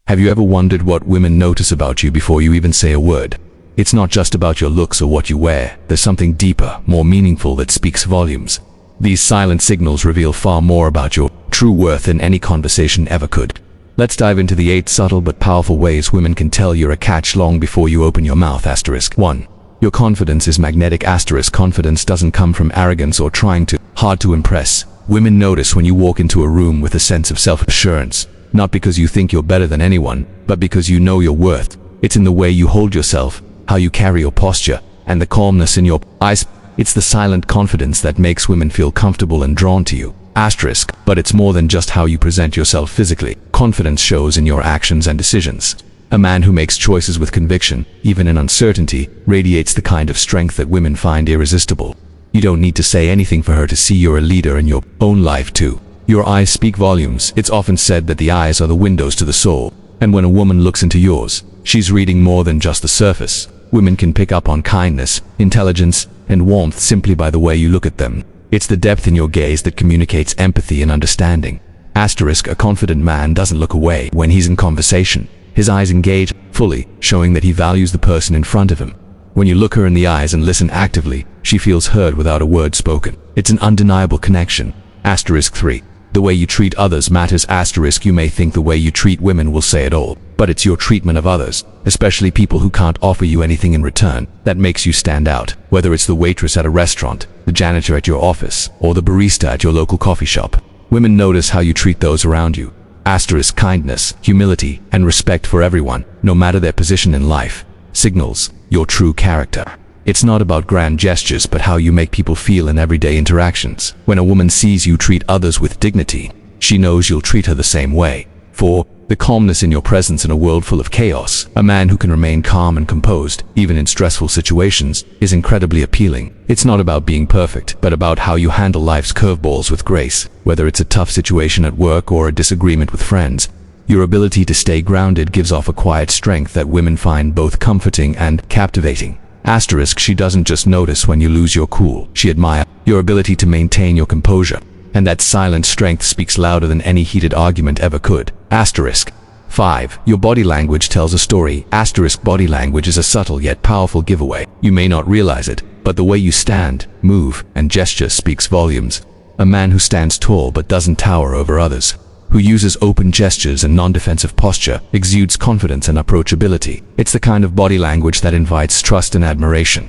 Have you ever wondered what women notice about you before you even say a word? It's not just about your looks or what you wear. There's something deeper, more meaningful that speaks volumes. These silent signals reveal far more about your true worth than any conversation ever could. Let's dive into the 8 subtle but powerful ways women can tell you're a catch long before you open your mouth. 1. Your confidence is magnetic. Confidence doesn't come from arrogance or trying hard to impress. Women notice when you walk into a room with a sense of self-assurance, not because you think you're better than anyone, but because you know your worth. It's in the way you hold yourself, how you carry your posture, and the calmness in your eyes. It's the silent confidence that makes women feel comfortable and drawn to you. But it's more than just how you present yourself physically. Confidence shows in your actions and decisions. A man who makes choices with conviction, even in uncertainty, radiates the kind of strength that women find irresistible. You don't need to say anything for her to see you're a leader in your own life too. Your eyes speak volumes. It's often said that the eyes are the windows to the soul, and when a woman looks into yours, she's reading more than just the surface. Women can pick up on kindness, intelligence, and warmth simply by the way you look at them. It's the depth in your gaze that communicates empathy and understanding. A confident man doesn't look away when he's in conversation. His eyes engage fully, showing that he values the person in front of him. When you look her in the eyes and listen actively, she feels heard without a word spoken. It's an undeniable connection. 3. The way you treat others matters. You may think the way you treat women will say it all, but it's your treatment of others, especially people who can't offer you anything in return, that makes you stand out. Whether it's the waitress at a restaurant, the janitor at your office, or the barista at your local coffee shop, women notice how you treat those around you. Kindness, humility, and respect for everyone, no matter their position in life, signals your true character. It's not about grand gestures, but how you make people feel in everyday interactions. When a woman sees you treat others with dignity, she knows you'll treat her the same way. 4. The calmness in your presence in a world full of chaos. A man who can remain calm and composed, even in stressful situations, is incredibly appealing. It's not about being perfect, but about how you handle life's curveballs with grace. Whether it's a tough situation at work or a disagreement with friends, your ability to stay grounded gives off a quiet strength that women find both comforting and captivating. She doesn't just notice when you lose your cool. She admires your ability to maintain your composure. And that silent strength speaks louder than any heated argument ever could. 5. Your body language tells a story. Body language is a subtle yet powerful giveaway. You may not realize it, but the way you stand, move, and gesture speaks volumes. A man who stands tall but doesn't tower over others, who uses open gestures and non-defensive posture, exudes confidence and approachability. It's the kind of body language that invites trust and admiration.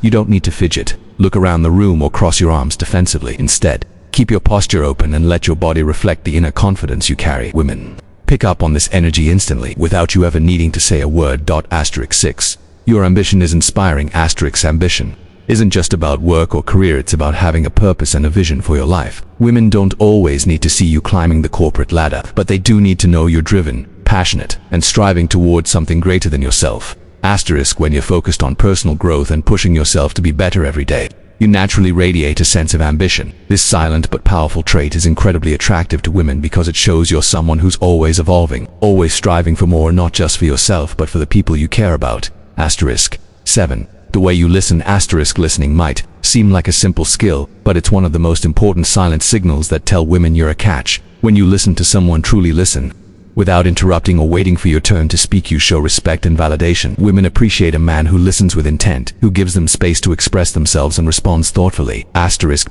You don't need to fidget, look around the room, or cross your arms defensively. Instead, keep your posture open and let your body reflect the inner confidence you carry. Women pick up on this energy instantly, without you ever needing to say a word. 6. Your ambition is inspiring. Ambition isn't just about work or career, it's about having a purpose and a vision for your life. Women don't always need to see you climbing the corporate ladder, but they do need to know you're driven, passionate, and striving towards something greater than yourself. When you're focused on personal growth and pushing yourself to be better every day, you naturally radiate a sense of ambition. This silent but powerful trait is incredibly attractive to women because it shows you're someone who's always evolving, always striving for more, not just for yourself but for the people you care about. 7. The way you listen. Listening might seem like a simple skill, but it's one of the most important silent signals that tell women you're a catch. When you listen to someone, truly listen, without interrupting or waiting for your turn to speak, you show respect and validation. Women appreciate a man who listens with intent, who gives them space to express themselves and responds thoughtfully.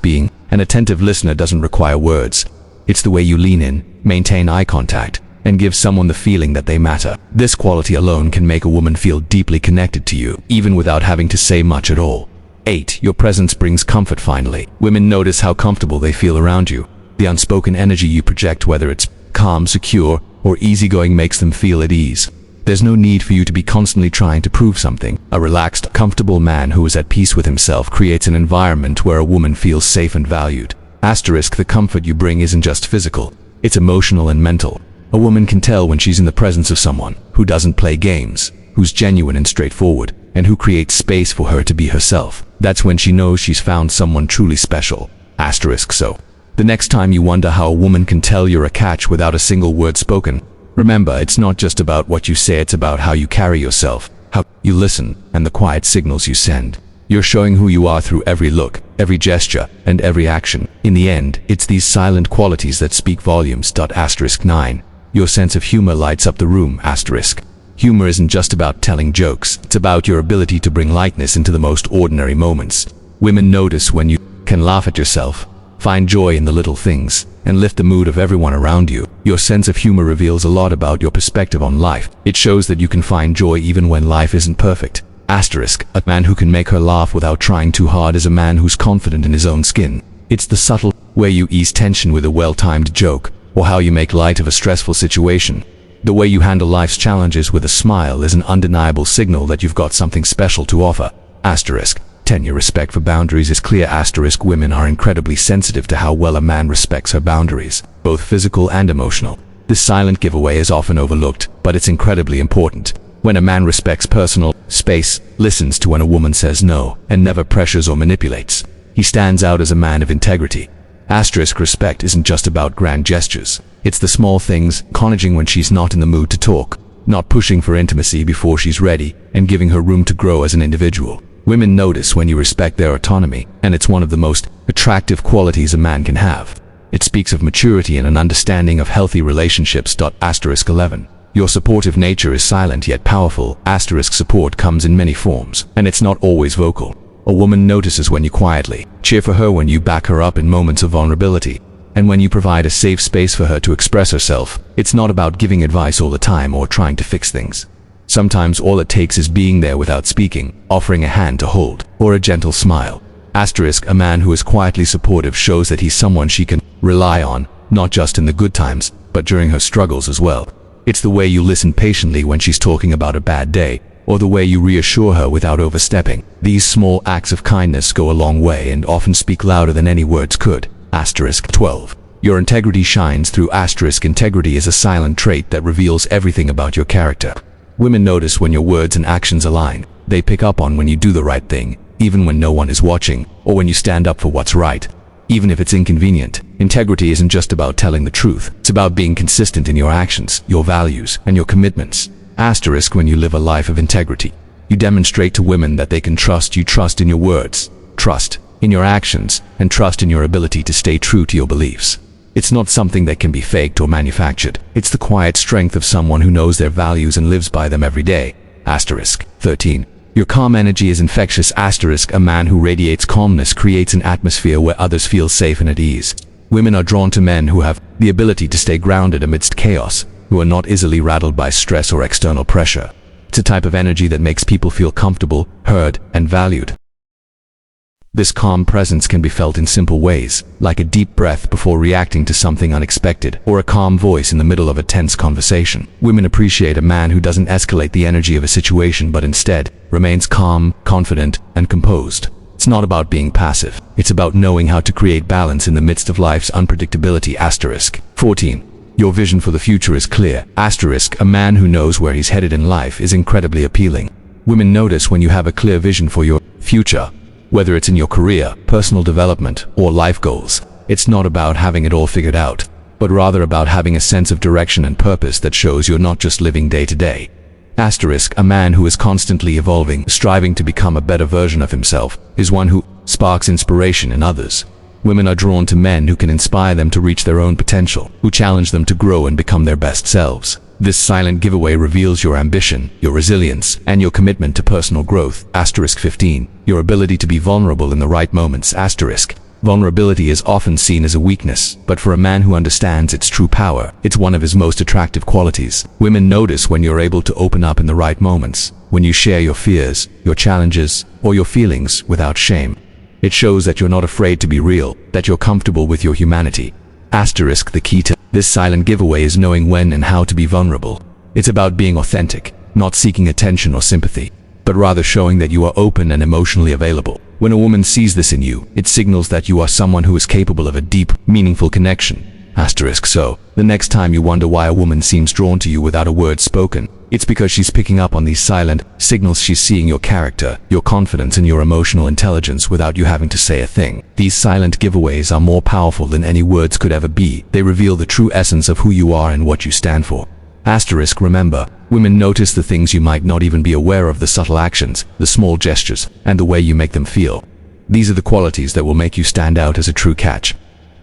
Being an attentive listener doesn't require words. It's the way you lean in, maintain eye contact, and give someone the feeling that they matter. This quality alone can make a woman feel deeply connected to you, even without having to say much at all. 8. Your presence brings comfort. Finally, women notice how comfortable they feel around you. The unspoken energy you project, whether it's calm, secure, or easygoing, makes them feel at ease. There's no need for you to be constantly trying to prove something. A relaxed, comfortable man who is at peace with himself creates an environment where a woman feels safe and valued. The comfort you bring isn't just physical, it's emotional and mental. A woman can tell when she's in the presence of someone who doesn't play games, who's genuine and straightforward, and who creates space for her to be herself. That's when she knows she's found someone truly special. So, the next time you wonder how a woman can tell you're a catch without a single word spoken, remember, it's not just about what you say, it's about how you carry yourself, how you listen, and the quiet signals you send. You're showing who you are through every look, every gesture, and every action. In the end, it's these silent qualities that speak volumes. 9. Your sense of humor lights up the room. Asterisk. Humor isn't just about telling jokes, it's about your ability to bring lightness into the most ordinary moments. Women notice when you can laugh at yourself, find joy in the little things, and lift the mood of everyone around you. Your sense of humor reveals a lot about your perspective on life. It shows that you can find joy even when life isn't perfect. Asterisk. A man who can make her laugh without trying too hard is a man who's confident in his own skin. It's the subtle way you ease tension with a well-timed joke, or how you make light of a stressful situation. The way you handle life's challenges with a smile is an undeniable signal that you've got something special to offer. Asterisk. 10. Your respect for boundaries is clear. Asterisk. Women are incredibly sensitive to how well a man respects her boundaries, both physical and emotional. This silent giveaway is often overlooked, but it's incredibly important. When a man respects personal space, listens to when a woman says no, and never pressures or manipulates, he stands out as a man of integrity. Asterisk. Respect isn't just about grand gestures. It's the small things, acknowledging when she's not in the mood to talk, not pushing for intimacy before she's ready, and giving her room to grow as an individual. Women notice when you respect their autonomy, and it's one of the most attractive qualities a man can have. It speaks of maturity and an understanding of healthy relationships. Asterisk 11. Your supportive nature is silent yet powerful. Asterisk. Support comes in many forms, and it's not always vocal. A woman notices when you quietly cheer for her, when you back her up in moments of vulnerability, and when you provide a safe space for her to express herself. It's not about giving advice all the time or trying to fix things. Sometimes all it takes is being there without speaking, offering a hand to hold, or a gentle smile. Asterisk. A man who is quietly supportive shows that he's someone she can rely on, not just in the good times, but during her struggles as well. It's the way you listen patiently when she's talking about a bad day, or the way you reassure her without overstepping. These small acts of kindness go a long way and often speak louder than any words could. Asterisk 12. Your integrity shines through. Asterisk. Integrity is a silent trait that reveals everything about your character. Women notice when your words and actions align. They pick up on when you do the right thing, even when no one is watching, or when you stand up for what's right, even if it's inconvenient. Integrity isn't just about telling the truth. It's about being consistent in your actions, your values, and your commitments. Asterisk. When you live a life of integrity, you demonstrate to women that they can trust you. Trust in your words, trust in your actions, and trust in your ability to stay true to your beliefs. It's not something that can be faked or manufactured. It's the quiet strength of someone who knows their values and lives by them every day. Asterisk 13. Your calm energy is infectious. Asterisk. A man who radiates calmness creates an atmosphere where others feel safe and at ease. Women are drawn to men who have the ability to stay grounded amidst chaos, who are not easily rattled by stress or external pressure. It's a type of energy that makes people feel comfortable, heard, and valued. This calm presence can be felt in simple ways, like a deep breath before reacting to something unexpected, or a calm voice in the middle of a tense conversation. Women appreciate a man who doesn't escalate the energy of a situation but instead remains calm, confident, and composed. It's not about being passive. It's about knowing how to create balance in the midst of life's unpredictability. Asterisk 14. Your vision for the future is clear. Asterisk. A man who knows where he's headed in life is incredibly appealing. Women notice when you have a clear vision for your future. Whether it's in your career, personal development, or life goals, it's not about having it all figured out, but rather about having a sense of direction and purpose that shows you're not just living day to day. Asterisk. A man who is constantly evolving, striving to become a better version of himself, is one who sparks inspiration in others. Women are drawn to men who can inspire them to reach their own potential, who challenge them to grow and become their best selves. This silent giveaway reveals your ambition, your resilience, and your commitment to personal growth. Asterisk 15. Your ability to be vulnerable in the right moments. Asterisk. Vulnerability is often seen as a weakness, but for a man who understands its true power, it's one of his most attractive qualities. Women notice when you're able to open up in the right moments, when you share your fears, your challenges, or your feelings without shame. It shows that you're not afraid to be real, that you're comfortable with your humanity. Asterisk. The key to this silent giveaway is knowing when and how to be vulnerable. It's about being authentic, not seeking attention or sympathy, but rather showing that you are open and emotionally available. When a woman sees this in you, it signals that you are someone who is capable of a deep, meaningful connection. Asterisk. So, the next time you wonder why a woman seems drawn to you without a word spoken, it's because she's picking up on these silent signals. She's seeing your character, your confidence, and your emotional intelligence without you having to say a thing. These silent giveaways are more powerful than any words could ever be. They reveal the true essence of who you are and what you stand for. Asterisk. Remember, women notice the things you might not even be aware of, the subtle actions, the small gestures, and the way you make them feel. These are the qualities that will make you stand out as a true catch.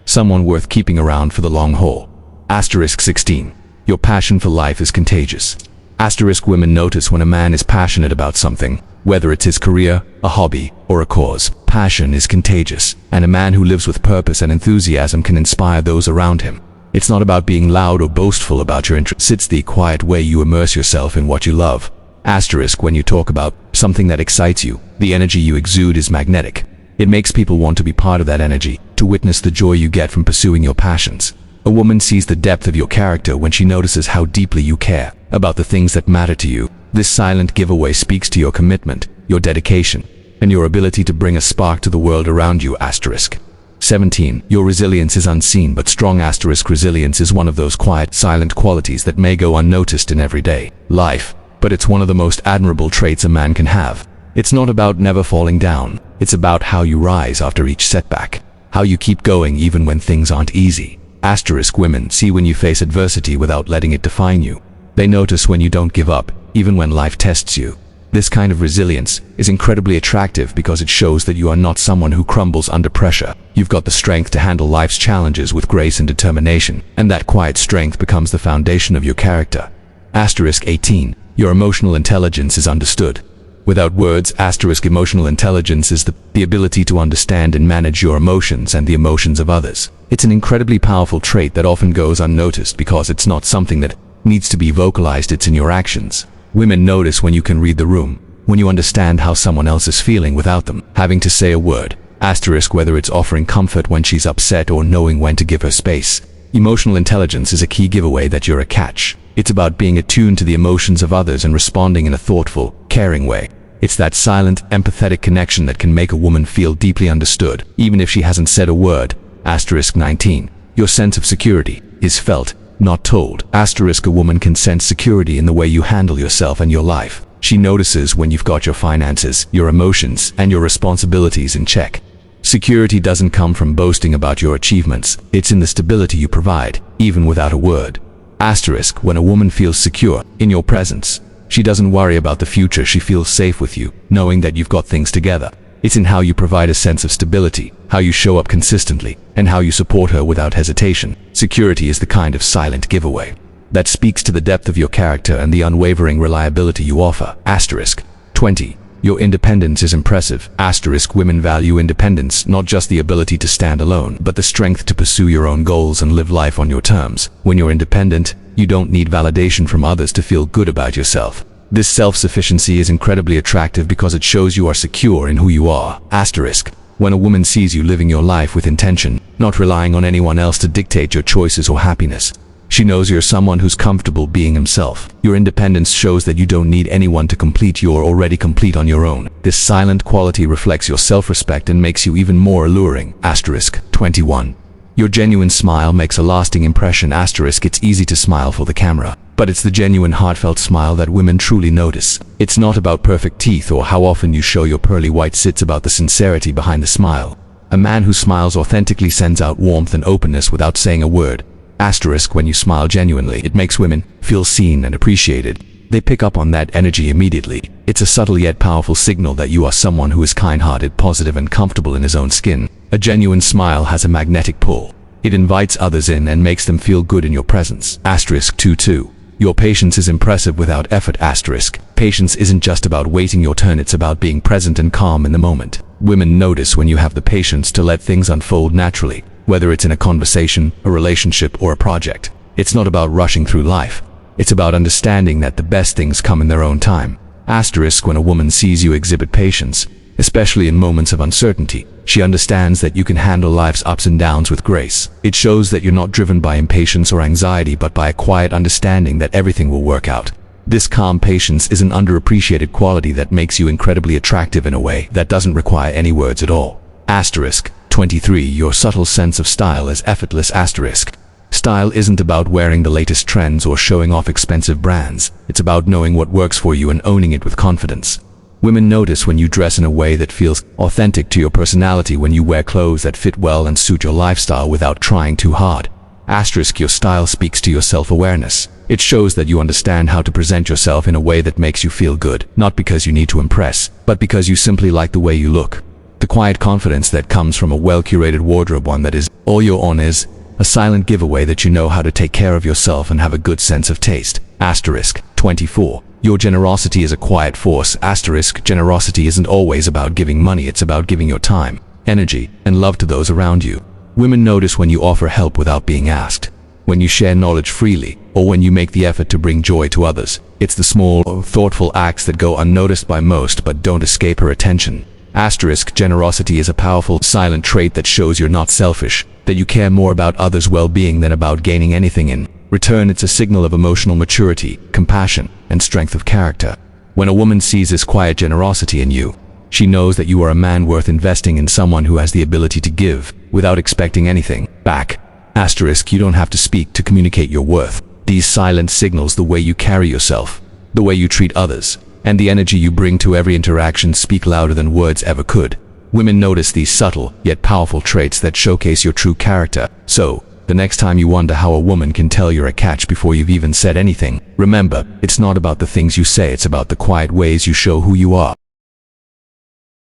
Someone worth keeping around for the long haul. Asterisk 16. Your passion for life is contagious. Asterisk women notice when a man is passionate about something, whether it's his career, a hobby, or a cause. Passion is contagious, and a man who lives with purpose and enthusiasm can inspire those around him. It's not about being loud or boastful about your interests. It's the quiet way you immerse yourself in what you love. Asterisk when you talk about something that excites you, the energy you exude is magnetic. It makes people want to be part of that energy, to witness the joy you get from pursuing your passions. A woman sees the depth of your character when she notices how deeply you care about the things that matter to you. This silent giveaway speaks to your commitment, your dedication, and your ability to bring a spark to the world around you. Asterisk 17. Your resilience is unseen but strong. Asterisk resilience is one of those quiet, silent qualities that may go unnoticed in everyday life, but it's one of the most admirable traits a man can have. It's not about never falling down. It's about how you rise after each setback, how you keep going even when things aren't easy. Asterisk women see when you face adversity without letting it define you. They notice when you don't give up, even when life tests you. This kind of resilience is incredibly attractive because it shows that you are not someone who crumbles under pressure. You've got the strength to handle life's challenges with grace and determination, and that quiet strength becomes the foundation of your character. Asterisk 18. Your emotional intelligence is understood. Without words, asterisk emotional intelligence is the ability to understand and manage your emotions and the emotions of others. It's an incredibly powerful trait that often goes unnoticed because it's not something that needs to be vocalized, it's in your actions. Women notice when you can read the room, when you understand how someone else is feeling without them having to say a word. Asterisk whether it's offering comfort when she's upset or knowing when to give her space. Emotional intelligence is a key giveaway that you're a catch. It's about being attuned to the emotions of others and responding in a thoughtful, caring way. It's that silent, empathetic connection that can make a woman feel deeply understood, even if she hasn't said a word. Asterisk 19. Your sense of security is felt, not told. Asterisk a woman can sense security in the way you handle yourself and your life. She notices when you've got your finances, your emotions, and your responsibilities in check. Security doesn't come from boasting about your achievements. It's in the stability you provide, even without a word. Asterisk when a woman feels secure in your presence, she doesn't worry about the future. She feels safe with you, knowing that you've got things together. It's in how you provide a sense of stability, how you show up consistently, and how you support her without hesitation. Security is the kind of silent giveaway that speaks to the depth of your character and the unwavering reliability you offer. Asterisk 20. Your independence is impressive. Asterisk women value independence, not just the ability to stand alone, but the strength to pursue your own goals and live life on your terms. When you're independent, you don't need validation from others to feel good about yourself. This self-sufficiency is incredibly attractive because it shows you are secure in who you are. Asterisk when a woman sees you living your life with intention, not relying on anyone else to dictate your choices or happiness. She knows you're someone who's comfortable being himself. Your independence shows that you don't need anyone to complete. You're already complete on your own. This silent quality reflects your self-respect and makes you even more alluring. Asterisk 21. Your genuine smile makes a lasting impression. Asterisk it's easy to smile for the camera, but it's the genuine heartfelt smile that women truly notice. It's not about perfect teeth or how often you show your pearly whites. It's about the sincerity behind the smile. A man who smiles authentically sends out warmth and openness without saying a word. Asterisk when you smile genuinely, it makes women feel seen and appreciated. They pick up on that energy immediately. It's a subtle yet powerful signal that you are someone who is kind-hearted, positive, and comfortable in his own skin. A genuine smile has a magnetic pull. It invites others in and makes them feel good in your presence. Asterisk 22. Your patience is impressive without effort. Asterisk patience isn't just about waiting your turn, it's about being present and calm in the moment. Women notice when you have the patience to let things unfold naturally, whether it's in a conversation, a relationship, or a project. It's not about rushing through life. It's about understanding that the best things come in their own time. Asterisk when a woman sees you exhibit patience, especially in moments of uncertainty, she understands that you can handle life's ups and downs with grace. It shows that you're not driven by impatience or anxiety, but by a quiet understanding that everything will work out. This calm patience is an underappreciated quality that makes you incredibly attractive in a way that doesn't require any words at all. Asterisk 23. Your subtle sense of style is effortless. Asterisk style isn't about wearing the latest trends or showing off expensive brands. It's about knowing what works for you and owning it with confidence. Women notice when you dress in a way that feels authentic to your personality, when you wear clothes that fit well and suit your lifestyle without trying too hard. Asterisk your style speaks to your self-awareness. It shows that you understand how to present yourself in a way that makes you feel good, not because you need to impress, but because you simply like the way you look. The quiet confidence that comes from a well-curated wardrobe, one that is all your own, is a silent giveaway that you know how to take care of yourself and have a good sense of taste. Asterisk 24. Your generosity is a quiet force. Asterisk generosity isn't always about giving money, it's about giving your time, energy, and love to those around you. Women notice when you offer help without being asked, when you share knowledge freely, or when you make the effort to bring joy to others. It's the small, thoughtful acts that go unnoticed by most but don't escape her attention. Asterisk generosity is a powerful, silent trait that shows you're not selfish, that you care more about others' well-being than about gaining anything in return. It's a signal of emotional maturity, compassion, and strength of character. When a woman sees this quiet generosity in you, she knows that you are a man worth investing in, someone who has the ability to give without expecting anything back. Asterisk you don't have to speak to communicate your worth. These silent signals, the way you carry yourself, the way you treat others, and the energy you bring to every interaction speak louder than words ever could. Women notice these subtle, yet powerful traits that showcase your true character. So, the next time you wonder how a woman can tell you're a catch before you've even said anything, remember, it's not about the things you say, it's about the quiet ways you show who you are.